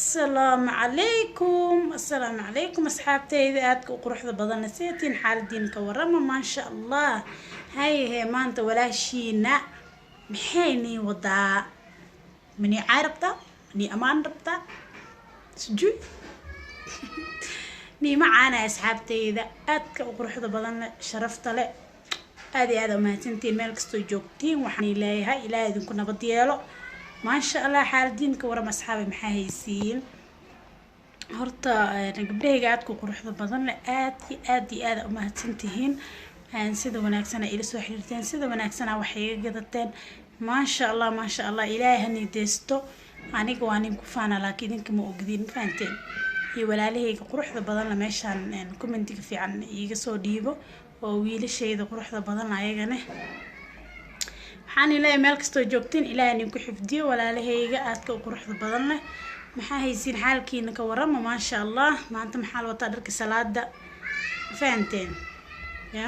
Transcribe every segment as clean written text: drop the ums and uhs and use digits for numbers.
السلام عليكم أصحابتي إذا أدك وقروح بدن نسيتين حال دين كورما ما شاء الله هاي ما أنت ولا شينا محيني وضع مني عاربتا مني أمان ربتا سجوي ني معانا أصحابتي إذا أدك وقروح بدن شرفت له هذه ما تنتين مالك استوجوكتين وحني لايها إلى إذن كنا بديالو ما شاء الله حال دينك ورا أصحابي محايسين هرتا قبلها قاعدكم قروحda badan la aad uma hadsantihiin sida wanaagsan ay ila soo xiriirteen sida wanaagsan wax iga gadateen ma sha Allah ilaahay hani deesto aniga waan ku faana laakiin idinka ma ogdiin faanteen iyo walaalahayga quruxda badan la meeshan commentiga fiican iga soo dhiibo oo wiilashayda quruxda badan ayagana waxaan ilaahay meel kasto joogtiin ilaahay idinku xifdiyo walaalahayga aadka quruxda badan leh maxaa haysiin xaalkiina ka warama ma sha Allah maanta maxaa wata dharka salaada faanteen ya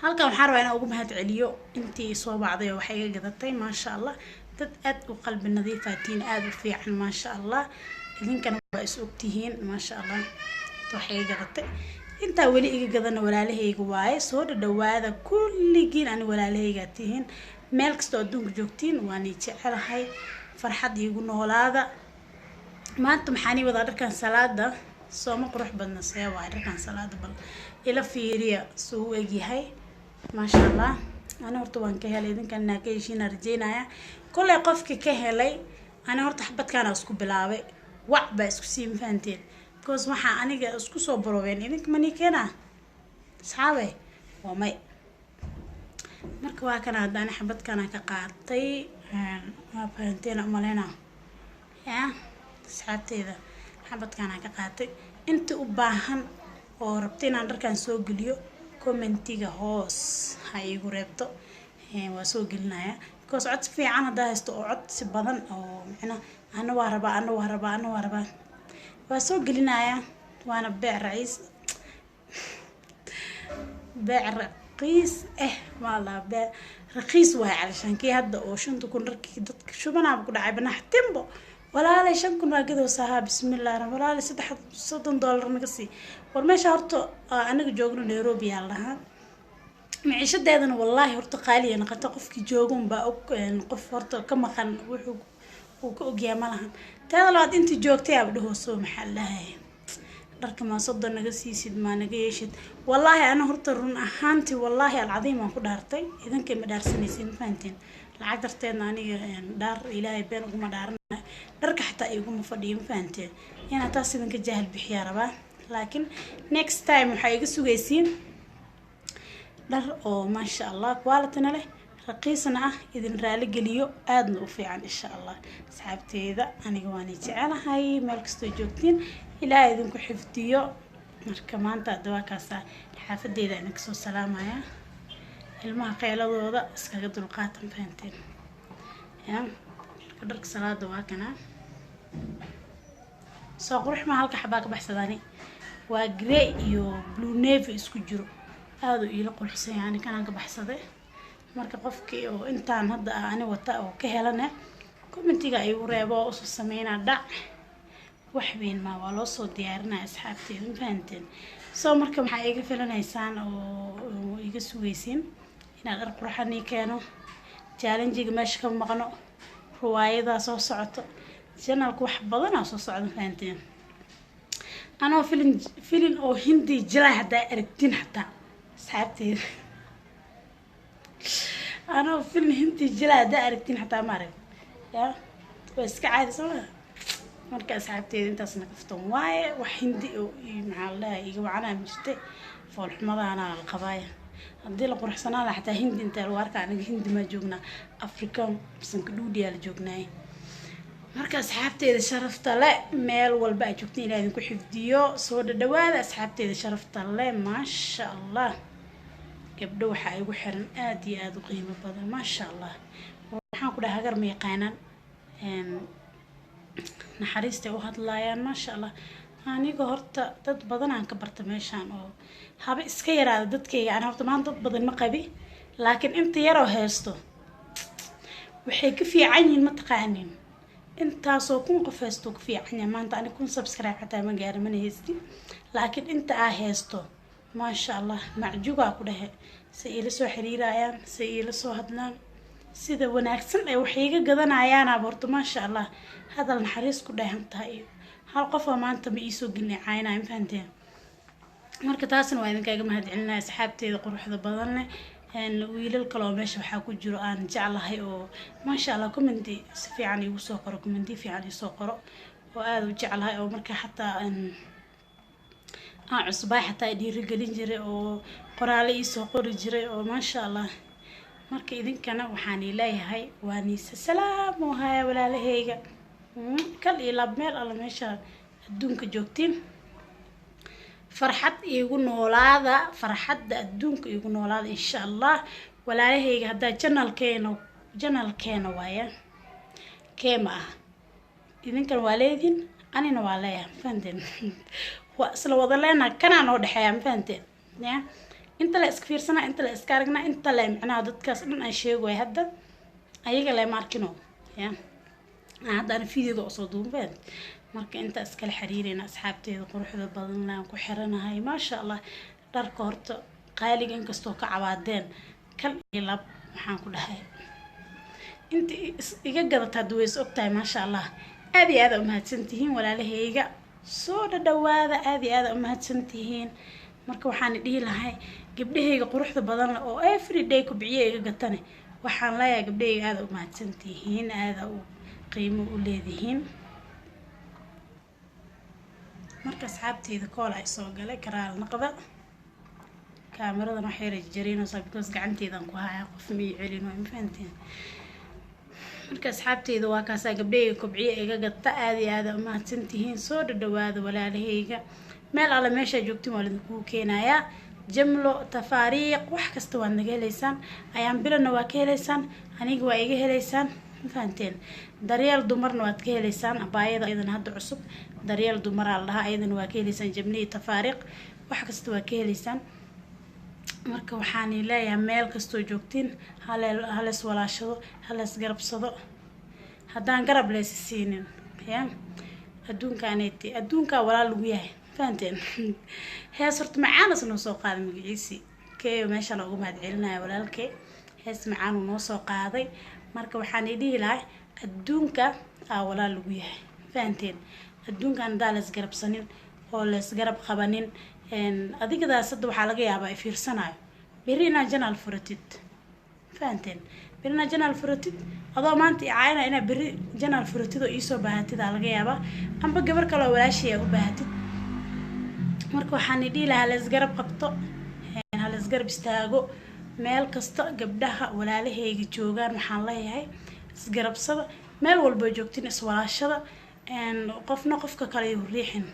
halkan waxaan rabaa inaan ugu mahad celiyo intii soo bacday oo waxay iga gadatay ma sha Allah dad aad u qalbi nadiifatiin aad u fiican ma sha Allah idinkana waa is ogtihiin ma sha Allah waxay iga gadatay inta wali iga gadana walaalahayga waaye soo dhawaada kulligiin aan walaalahayga tihiin meel kasto adduunka joogtiin waan jecelahay farxad igu noolaada maanta maxaan wada dharkan salaada soo ma qurux badna see waa dharkan salaada bal ila fiiriya soo eegyahay ma sha Allah ana horta waan ka helay idinkan ka heshiin arjeynaya kulay qofkii ka helay ana horta xabadkan isku bilaabay wax ba isku sii faanteen because waxa aniga isku soo baroween idinka mani keena saxaabay waa may marka waa kana hadaan xabadkan ka qaatay ma faanteen amalena ya saxaabteeda xabadkan ka qaatay inta u baahan oo rabteen aan dharkan soo geliyo commentiga hoos ha igu reebto waa soo gelinaya because cod fiican hadaa haysto oo cod si badan oo macna ana waa rabaa waa soo gelinaya waana beec raqiis wala beec raqiis waa علشان kii hadda oo 5 kun dharkii dadka shubanaaba ku dhacay banax timbo walaalay 5 kun waa gadoo saha bismillaah walaalay $30 naga sii war meesha horto anaga joogno Nairobi yaa lahaa maciishadeedana wallahi horto qaali ah naqata qofkii joogun ba qof horto ka maqan wuxuu ka ogyahay malahan taada laad intii joogtay aad dhaho soo maxallahay dharka ma sodon naga siisid ma naga yeeshid wallahi ana horta run ahaantii wallahi alcadiim aan ku dhaartay idinkay ma dhaarsanaysiin faanteen lacag darteedna aniga dhaar ilaahay been ugu ma dhaarnaa dharka xataa igu ma fadhiyo faanteen ina taas idinka jahal bixiya rabaa laakiin next time waxa iga sugaysiin dhar oo ma sha Allah quality leh raqiisna idin raali geliyo aadna u fiican insha Allah asxaabteeda aniga waan jecelahay meel kasto joogtiin ilaahay idinku xifdiyo marka maanta dawakaasa xaafadeeda inaan soo salaamaya ilmaha qeyladooda iskaga dulqaatan faanteen ya dharka salaada waa kana soo qurux ma halka xabaa ka baxsadani waa grey iyo blue navy isku jiro aad u ila qurxsan yani kan ka baxsaday marka qofkii oo intaan hadda ani wata oo ka helana commentiga ay u reebo oo soo sameeyna dhac wax weyn ma waa loo soo diyaarinaa asxaabteeda faanteen soo marka maxay iga filanaysaan oo iga sugaysiin inaad dhar qurxani keeno challenge-ga meesha ka maqno ruwaayada soo socoto channel-ku wax badan oo soo socdo faanteen ana filin oo hindi jira hada aragtin hatta asxaabteeda أنا في الهندي جلا دا أركتين حتى مارك يا بس كعادة سوا مركز ساعتين أنت أصلا كفتم واي وهندي مع الله يجوا معنا مشتى فالحمد أنا القضايا عندي لك روح سنة حتى هندي أنت الوارك أنا هندي ما جوجنا أفريقيا بس نكدودي على جوجناي مركز سحبتي إذا شرفت لا ميل والباقي جوجني لازم كل حفديو صور الدوالة سحبتي إذا شرفت لا ما شاء الله gabdho waxa ay ugu xiran aad iyo aad u qiimo badan ma sha Allah waxaan ku dhahay gar ma yaqaanaan naxariista u hadlayaan ma sha Allah aniga horta dad badan aan ka barta meeshan oo haba iska yaraada dadkayga aan horta maanta dad badan ma qabi laakiin inta yar oo heesto waxay ka fiican yihiin ma taqaanin intaasoo kun qof haysto ku fiican yahay maanta ani kun subscribe xataa ma gaari mana haysti laakiin inta aa haysto maasha allah macjugaa ku dhahe si ila soo xiriirayaan si ila soo hadlaan sida wanaagsan ay wax iga gadanayaan aborto maasha allah hadal naxariis ku dhahan tahay hal qof oo maanta ma iisoo gelin caynaa ma fahanteen marka taasna waa idinkaaga mahadcelinaya asxaabteeda quruxda badan leh wiilal kale oo meesha waxaa ku jiro aan jeclahay oo maasha allah commenti si fiican igu soo qoro commenti fiican igu soo qoro oo aad u jeclahay oo marka xataa aan cusbaa xataa dhiirigelin jiray oo qoraale ii soo qori jiray oo maasha allah marka idinkana waxaan leeyahay waa niisa salaam oo haya walaalahayga kal iyo lab meel alla meesha adduunka joogtiin farxad igu noolaada farxadda adduunka igu noolaada insha allah walaalahayga haddaa janalkeena waaya keema ah idinkan waa leedin anina waa leeyahay fahanteen waa isla wada leena kanaa noo dhexeeya ma fahanteen ya inta la iska fiirsanaa inta la iska aragnaa inta la macnaha dadkaas dhan aan sheegayo hadda ayaga la markino ya hadda aan fiidiyoda soo duubeen marka inta iskala xiriirina asxaabteeda quruxda badan laan ku xiranahay maasha allah dharka horta qaaliga inkastoo ka cabaadeen kal iyo lab waxaan ku dhahay inta iga gadataa duweys ogtahay maasha allah aad iyo aad u mahadsantihiin walaalahayga soo dhawaada aad iyo aad u mahadsantihiin marka waxaan dhihi lahay gabdhahayga quruxda badan oo every day ku bixiye iga gatane waxaan leeyahay gabdhahayga aad u mahadsantihiin aad u qiimo u leedihiin marka asxaabteeda kool ay soo galay karaal naqda kaamiradan waxay rajariino sababtoo gacanteedan ku haya qof ma celin way ma fahanteen marka asxaabteeda waa kaas gabdhahayga kubciye iga gata aad iyo aad u mahadsantihiin soo dhawaada walaalahayga meel alla meesha joogtiin waa idinku keenayaa jamlo tafaariiq wax kasta waad naga helaysaan ayaan bilana waa ka helaysaan aniga waa iga helaysaan ma fahanteen daryeel dumarna waad ka helaysaan abaayada idan hadda cusub daryeel dumar la dhahaa ayadana waa ka helaysaan jamlihi tafaariiq wax kasta waa ka helaysaan marka waxaan leeyahay meel kastoo joogtiin halees walaashado halees garabsado haddaan garab leesi siinin ya adduunkaa walaal lagu yahay fahanteen hees horta macaanas noo soo qaaday magaciisii kee meesha loogu mahadcelinaya walaalkee hees macaan noo soo qaaday marka waxaan dhihi lahay adduunka walaal lagu yahay fahanteen adduunkan hadaa la isgarabsanin oo la isgarab qabanin adigadaas hadda waxaa laga yaabaa ay fiirsanayo beri inaa janaal furatid fahanteen beri inaa janaal furatid adoo maanta icaayna inaa beri janaal furatid oo iisoo baahatid aa laga yaabaa amba gabar kale oo walaashaya u baahatid marka waxaan dhihi lahaa la isgarab qabto hala isgarab istaago meel kasta gabdhaha walaalahayga joogaan waxaan leeyahay isgarabsada meel walba joogtiin iswalaashada qofna qofka kale uu riixin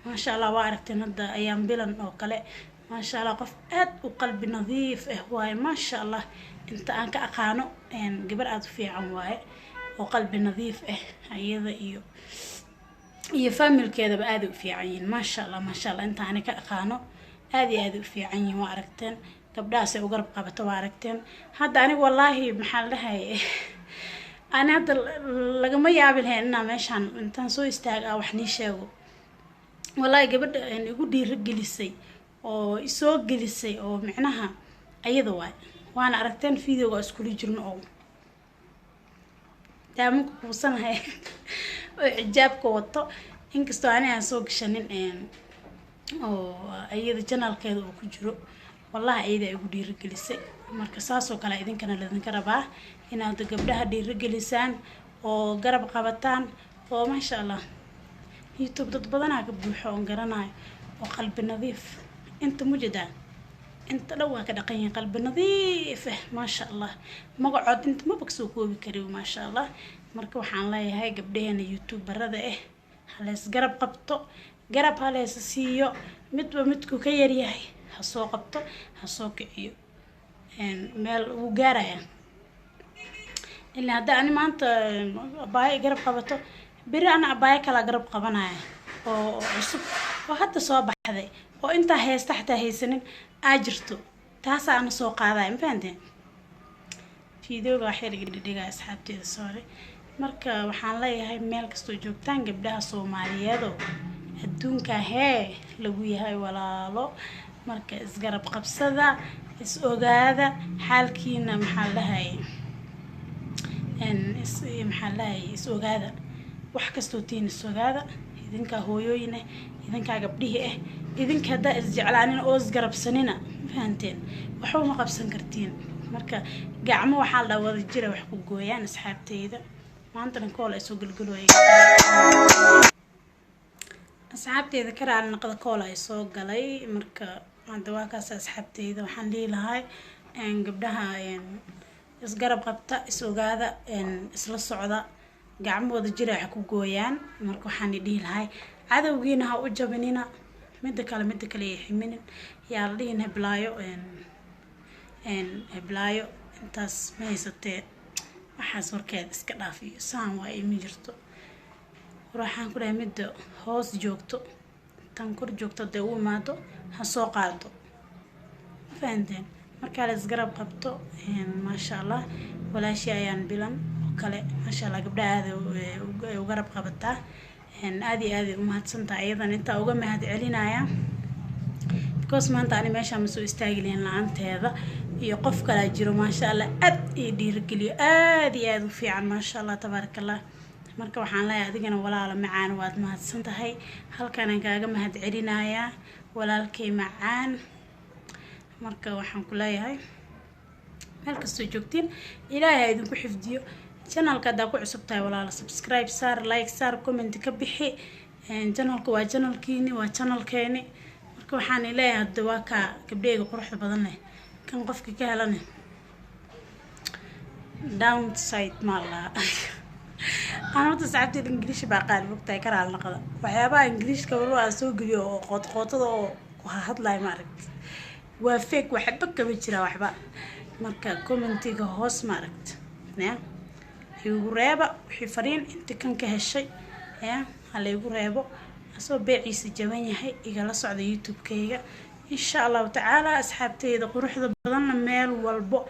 maasha allah waa aragteen hadda ayaan bilan oo kale maasha allah qof aad u qalbi nadiif ah waaye maasha allah inta aan ka aqaano gabar aad u fiican waaye oo qalbi nadiif ah ayada iyo familkeedaba aad u fiican yihiin maasha allah inta aan ka aqaano aad iyo aad u fiican yihiin waa aragteen gabdhahaas ay u garab qabato waa aragteen hadda aniga wallaahi maxaa la dhahay ani hadda lagama yaabi lahayn inaa meeshaan intaan soo istaaga wax nii sheego wallaahi gabadha igu dhiirigelisay oo isoo gelisay oo micnaha ayada waana aragteen videoga iskula jirno oo daamanku kuusanahay oo xijaabka wato inkastoo ani aan soo gashanin oo ayada janaalkeeda uu ku jiro wallahi ayada igu dhiirigelisay marka saasoo kale idinkana ladinka rabaa inaad gabdhaha dhiirigelisaan oo garab qabataan oo maasha allah youtube dad badanaa ka buuxo oon garanayo oo qalbi nadiif inta mujadaan inta dhan waa ka dhaqan yihiin qalbi nadiif maasha allah magacood inta maba kasoo koobi kariyo maasha allah marka waxaan leeyahay gabdhaheena youtuberada halees garab qabto garab halees siiyo midba midku ka yaryahay ha soo qabto ha soo kiciyo meel uu gaaraya ilaa hadda ani maanta abaayo garab qabato beri ana abaayo kala garab qabanaya oo cusub oo hadda soo baxday oo intaa heesta xataa haysanin aa jirto taasa ana soo qaadaya ma fahanteen videoga waxay dhigdhigaa asxaabteeda sorry marka waxaan leeyahay meel kastoo joogtaan gabdhaha Soomaaliyeed oo adduunka lagu yahay walaalo, marka isgarab qabsada, is ogaada xaalkiina maxaa lahaay is ogaada wax kastoo tiin is ogaada. idinka hooyooyin idinka gabdhihi idinka hadda is jeclaanin oo is garabsanina fahanteen waxba ma qabsan kartiin. marka gacmo waxaa la wada jira wax ku gooyaan asxaabteyda. maanta kool ay soo galgalooyay asxaabteyda karaan naqada kool ay soo galay. marka maanta waa kaas asxaabteyda waxaan leeyahay gabdhaha is garab qabta, is ogaada, isla socda, gacmo wada jira wax ku gooyaan. marka waxaan leeyahay cadawgiina ha u jabinina, mid kale ay ximinin yaa la dhihin heblaayo intaas ma haysatee waxaas warkeed iska dhaafiyo saan waa imi jirto. waxaan ku dhahay mid hoos joogto tan kor joogto dee u imaado ha soo qaado fahanteen. marka la isgarab qabto maasha Allah walaashii ayaan bilan oo kale maasha Allah gabdhaha aad u garab qabataa. aad iyo aad u mahadsantahay ayadan inta uga mahad celinaya because maanta ani meesha ma soo istaagi lahayn la'aanteeda iyo qof kale jiro maasha Allah aad ii dhiirigeliyo aad iyo aad u fiican maasha Allah tabarakallah. marka waxaan leeyahay adigana walaalo macaan waad mahadsantahay, halkaan aan kaaga mahad celinayaa walaalkay macaan. marka waxaan ku leeyahay meel kastoo joogtiin ilaahay idinku xifdiyo. channelka haddaa ku cusub tahay walaalo subscribe saar, like saar, comment ka bixi. channelka waa channelkiini, waa channelkeeni. marka waxaan leeyahay hadda waa ka gabdhayga quruxda badan leh kan qofka ka helana downside ma laha. أنا ما تساعدت الإنجليش بقال وقت كره على النقطة وحيابا إنجليش كمان وأسوق اليوم قطة وهطلع معركت وفيك وحبك كبيرة وحبا مركا كومنتي جهوس معركت نعم يقربا وحفرين أنت كان كهالشيء يا هلا يقربا أسوق بيعي سجواني هاي يجلا صعد يوتيوب كيجا إن شاء الله تعالى أصحابتي إذا قروح ذا بدنا ميل والبو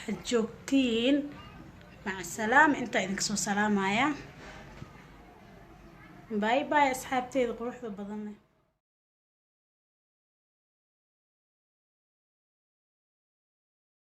الجوكتين مع السلامة. انت إذنك سو سلامة يا باي باي أصحابتي إذا قروح ذا بدنا.